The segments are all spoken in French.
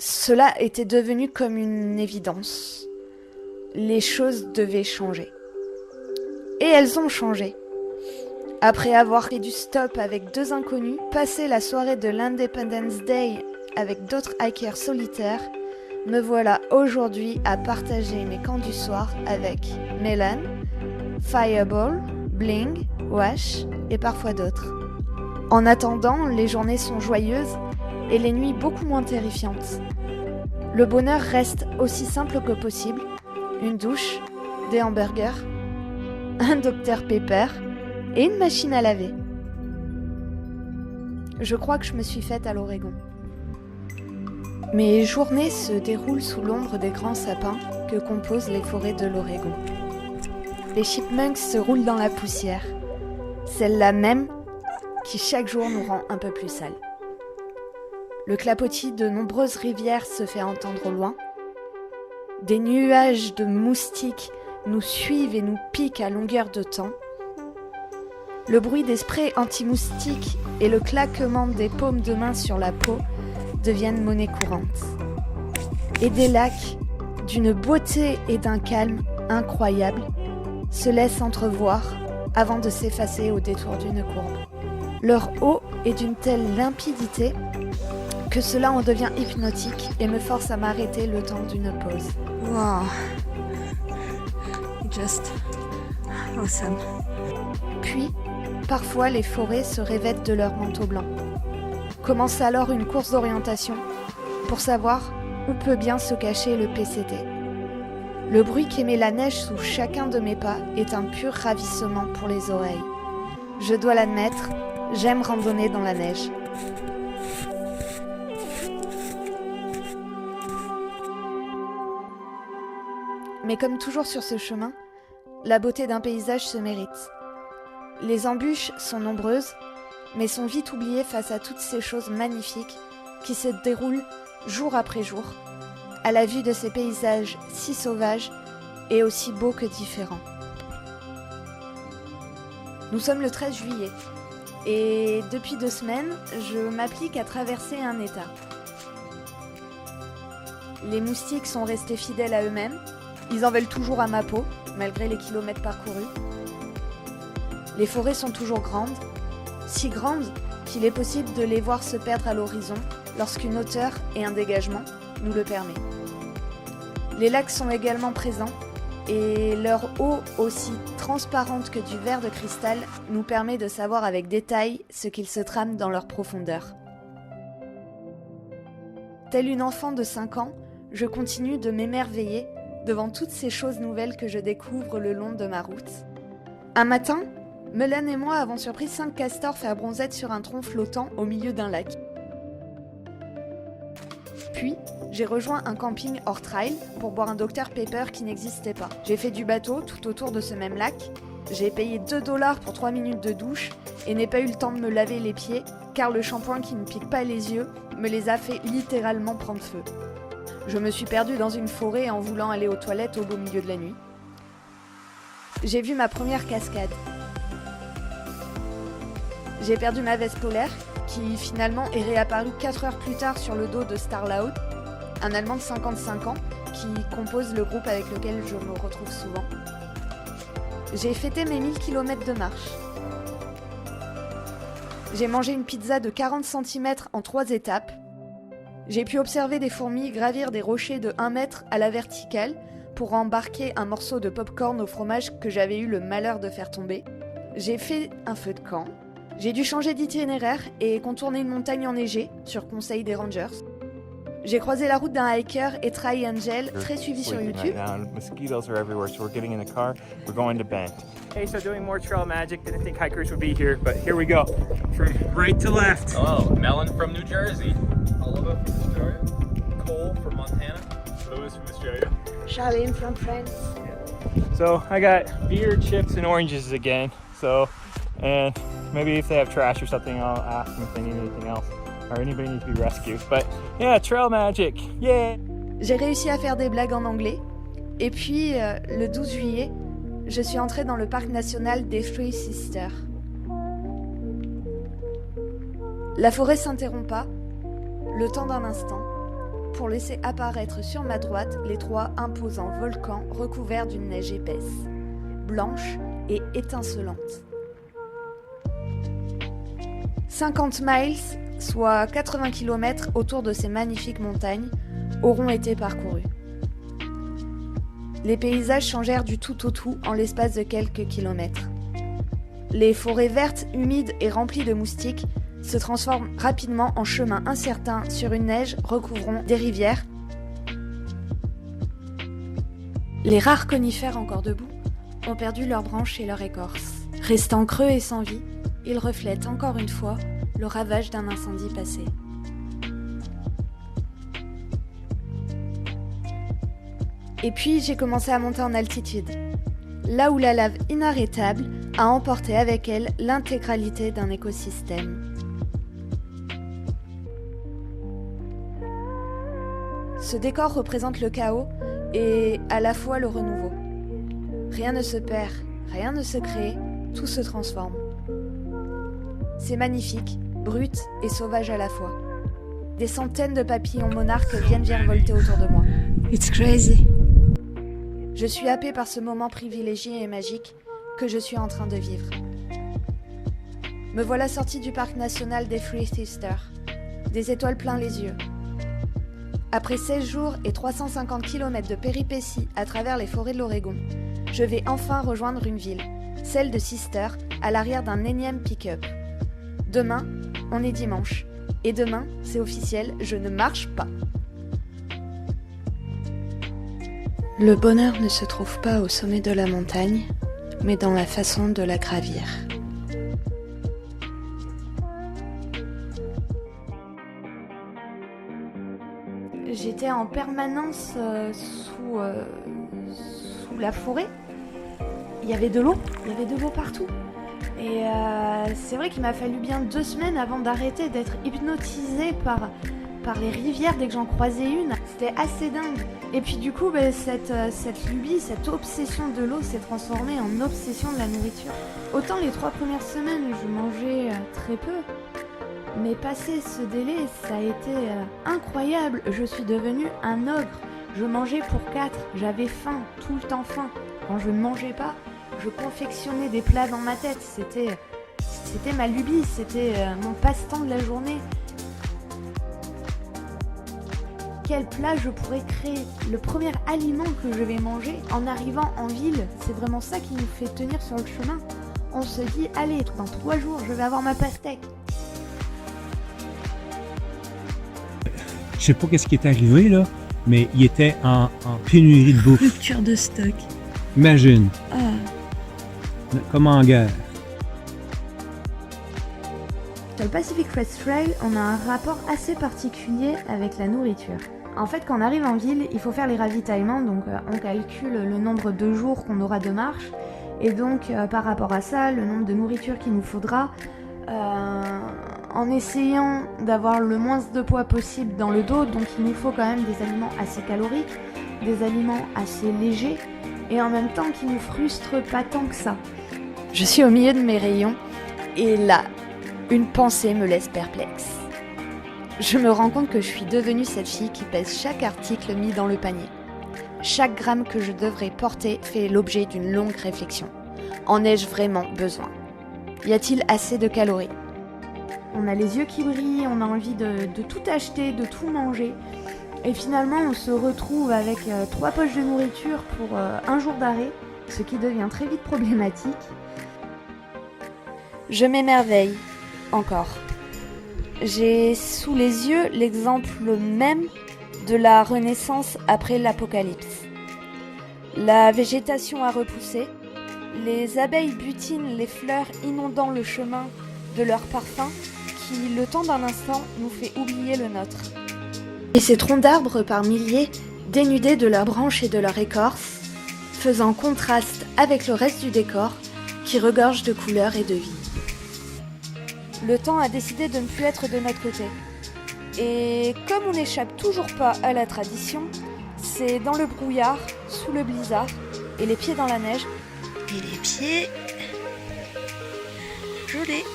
Cela était devenu comme une évidence. Les choses devaient changer. Et elles ont changé. Après avoir fait du stop avec 2 inconnus, passé la soirée de l'Independence Day avec d'autres hikers solitaires, me voilà aujourd'hui à partager mes camps du soir avec Mélan, Fireball, Bling, Wash et parfois d'autres. En attendant, les journées sont joyeuses et les nuits beaucoup moins terrifiantes. Le bonheur reste aussi simple que possible. Une douche, des hamburgers, un Dr Pepper et une machine à laver. Je crois que je me suis faite à l'Oregon. Mes journées se déroulent sous l'ombre des grands sapins que composent les forêts de l'Oregon. Les chipmunks se roulent dans la poussière, celle-là même qui chaque jour nous rend un peu plus sales. Le clapotis de nombreuses rivières se fait entendre au loin. Des nuages de moustiques nous suivent et nous piquent à longueur de temps. Le bruit des sprays anti-moustiques et le claquement des paumes de main sur la peau deviennent monnaie courante. Et des lacs, d'une beauté et d'un calme incroyables, se laissent entrevoir avant de s'effacer au détour d'une courbe. Leur eau est d'une telle limpidité que cela en devient hypnotique et me force à m'arrêter le temps d'une pause. Wow. Just awesome. Puis, parfois les forêts se revêtent de leur manteau blanc. Commence alors une course d'orientation pour savoir où peut bien se cacher le PCT. Le bruit qu'émet la neige sous chacun de mes pas est un pur ravissement pour les oreilles. Je dois l'admettre, j'aime randonner dans la neige. Mais comme toujours sur ce chemin, la beauté d'un paysage se mérite. Les embûches sont nombreuses, mais sont vite oubliées face à toutes ces choses magnifiques qui se déroulent jour après jour, à la vue de ces paysages si sauvages et aussi beaux que différents. Nous sommes le 13 juillet, et depuis 2 semaines, je m'applique à traverser un état. Les moustiques sont restés fidèles à eux-mêmes, ils en veulent toujours à ma peau, malgré les kilomètres parcourus. Les forêts sont toujours grandes, si grandes qu'il est possible de les voir se perdre à l'horizon lorsqu'une hauteur et un dégagement nous le permet. Les lacs sont également présents et leur eau, aussi transparente que du verre de cristal, nous permet de savoir avec détail ce qu'il se trame dans leur profondeur. Telle une enfant de 5 ans, je continue de m'émerveiller devant toutes ces choses nouvelles que je découvre le long de ma route. Un matin, Mélan et moi avons surpris 5 castors faire bronzette sur un tronc flottant au milieu d'un lac. Puis, j'ai rejoint un camping hors trail pour boire un Dr Pepper qui n'existait pas. J'ai fait du bateau tout autour de ce même lac. J'ai payé 2 $ pour 3 minutes de douche et n'ai pas eu le temps de me laver les pieds car le shampoing qui ne pique pas les yeux me les a fait littéralement prendre feu. Je me suis perdue dans une forêt en voulant aller aux toilettes au beau milieu de la nuit. J'ai vu ma première cascade. J'ai perdu ma veste polaire, qui finalement est réapparue 4 heures plus tard sur le dos de Starloud, un Allemand de 55 ans qui compose le groupe avec lequel je me retrouve souvent. J'ai fêté mes 1000 km de marche. J'ai mangé une pizza de 40 cm en 3 étapes. J'ai pu observer des fourmis gravir des rochers de 1 mètre à la verticale pour embarquer un morceau de popcorn au fromage que j'avais eu le malheur de faire tomber. J'ai fait un feu de camp. J'ai dû changer d'itinéraire et contourner une montagne enneigée sur conseil des rangers. J'ai croisé la route d'un hiker et Try Angel, très suivi sur YouTube. Mosquitoes are everywhere, so we're getting in the car. We're going to Bend. Hey, so doing more trail magic. Didn't think hikers would be here, but here we go. From right to left. Hello, Melon from New Jersey. Oliver from Australia. Cole from Montana. Louis from Australia. Charlene from France. So I got beer, chips, and oranges again. So, and maybe if they have trash or something, I'll ask them if they need anything else. Or anybody needs to be rescued. But yeah, trail magic, yeah! J'ai réussi à faire des blagues en anglais. Et puis, le 12 juillet, je suis entrée dans le parc national des Three Sisters. La forêt s'interrompt pas, le temps d'un instant. pour laisser apparaître sur ma droite les 3 imposants volcans recouverts d'une neige épaisse, blanche et étincelante. 50 miles, soit 80 km autour de ces magnifiques montagnes, auront été parcourus. Les paysages changèrent du tout au tout en l'espace de quelques kilomètres. Les forêts vertes, humides et remplies de moustiques se transforment rapidement en chemins incertains sur une neige recouvrant des rivières. Les rares conifères encore debout ont perdu leurs branches et leur écorce. Restant creux et sans vie, ils reflètent encore une fois le ravage d'un incendie passé. Et puis j'ai commencé à monter en altitude, là où la lave inarrêtable a emporté avec elle l'intégralité d'un écosystème. Ce décor représente le chaos et à la fois le renouveau. Rien ne se perd, rien ne se crée, tout se transforme. C'est magnifique, brut et sauvage à la fois. Des centaines de papillons monarques viennent virevolter autour de moi. It's crazy. Je suis happée par ce moment privilégié et magique que je suis en train de vivre. Me voilà sortie du parc national des Three Sisters, des étoiles plein les yeux. Après 16 jours et 350 km de péripéties à travers les forêts de l'Oregon, je vais enfin rejoindre une ville, celle de Sister, à l'arrière d'un énième pick-up. Demain, on est dimanche. Et demain, c'est officiel, je ne marche pas. Le bonheur ne se trouve pas au sommet de la montagne, mais dans la façon de la gravir. J'étais en permanence sous la forêt. Il y avait de l'eau partout. Et c'est vrai qu'il m'a fallu bien 2 semaines avant d'arrêter d'être hypnotisée par les rivières dès que j'en croisais une. C'était assez dingue. Et puis du coup, cette lubie, cette obsession de l'eau s'est transformée en obsession de la nourriture. Autant les 3 premières semaines, je mangeais très peu. Mais passé ce délai, ça a été incroyable. Je suis devenue un ogre. Je mangeais pour 4. J'avais faim, tout le temps faim. Quand je ne mangeais pas, je confectionnais des plats dans ma tête. C'était ma lubie, c'était mon passe-temps de la journée. Quel plat je pourrais créer? Le premier aliment que je vais manger en arrivant en ville, c'est vraiment ça qui nous fait tenir sur le chemin. On se dit, allez, dans 3 jours, je vais avoir ma pastèque. Je sais pas qu'est-ce qui est arrivé là, mais il était en pénurie de bouffe. Rupture de stock. Imagine, Ah, comme en guerre. Sur le Pacific Crest Trail, on a un rapport assez particulier avec la nourriture. En fait, quand on arrive en ville, il faut faire les ravitaillements, donc on calcule le nombre de jours qu'on aura de marche, et donc par rapport à ça, le nombre de nourriture qu'il nous faudra, en essayant d'avoir le moins de poids possible dans le dos, donc il nous faut quand même des aliments assez caloriques, des aliments assez légers, et en même temps qui nous frustrent pas tant que ça. Je suis au milieu de mes rayons, et là, une pensée me laisse perplexe. Je me rends compte que je suis devenue cette fille qui pèse chaque article mis dans le panier. Chaque gramme que je devrais porter fait l'objet d'une longue réflexion. En ai-je vraiment besoin? Y a-t-il assez de calories? On a les yeux qui brillent, on a envie de tout acheter, de tout manger. Et finalement, on se retrouve avec 3 poches de nourriture pour 1 jour d'arrêt, ce qui devient très vite problématique. Je m'émerveille, encore. J'ai sous les yeux l'exemple même de la Renaissance après l'Apocalypse. La végétation a repoussé, les abeilles butinent les fleurs inondant le chemin de leur parfum qui, le temps d'un instant, nous fait oublier le nôtre. Et ces troncs d'arbres par milliers, dénudés de leurs branches et de leur écorce, faisant contraste avec le reste du décor qui regorge de couleurs et de vie. Le temps a décidé de ne plus être de notre côté. Et comme on n'échappe toujours pas à la tradition, c'est dans le brouillard, sous le blizzard, et les pieds dans la neige, et les pieds gelés,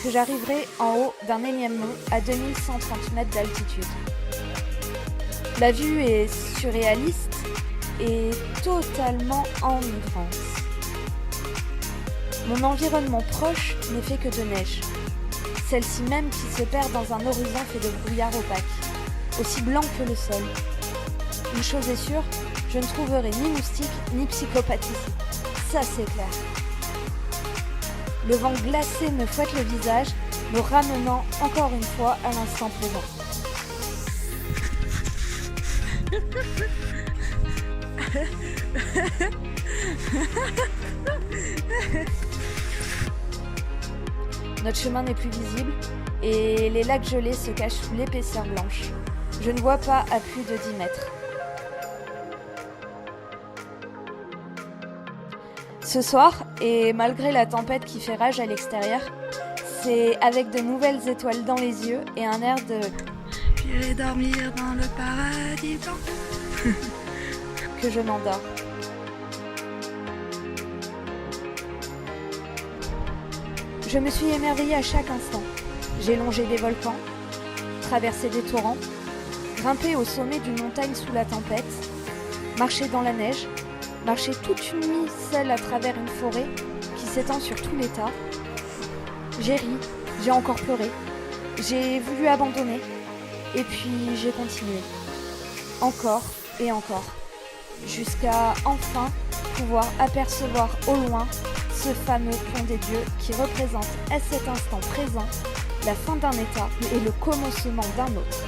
que j'arriverai en haut d'un énième mont à 2130 mètres d'altitude. La vue est surréaliste et totalement enivrante. Mon environnement proche n'est fait que de neige. Celle-ci même qui se perd dans un horizon fait de brouillard opaque, aussi blanc que le sol. Une chose est sûre, je ne trouverai ni moustique ni psychopathe ici. Ça c'est clair. Le vent glacé me fouette le visage, me ramenant encore une fois à l'instant présent. Notre chemin n'est plus visible et les lacs gelés se cachent sous l'épaisseur blanche. Je ne vois pas à plus de 10 mètres. Ce soir, et malgré la tempête qui fait rage à l'extérieur, c'est avec de nouvelles étoiles dans les yeux et un air de « J'irai dormir dans le paradis blanc. » que je m'endors. Je me suis émerveillée à chaque instant. J'ai longé des volcans, traversé des torrents, grimpé au sommet d'une montagne sous la tempête, marché dans la neige, marché toute une nuit seule à travers une forêt qui s'étend sur tout l'État. J'ai ri, j'ai encore pleuré, j'ai voulu abandonner, et puis j'ai continué. Encore et encore, jusqu'à enfin pouvoir apercevoir au loin ce fameux pont des dieux qui représente à cet instant présent la fin d'un état et le commencement d'un autre.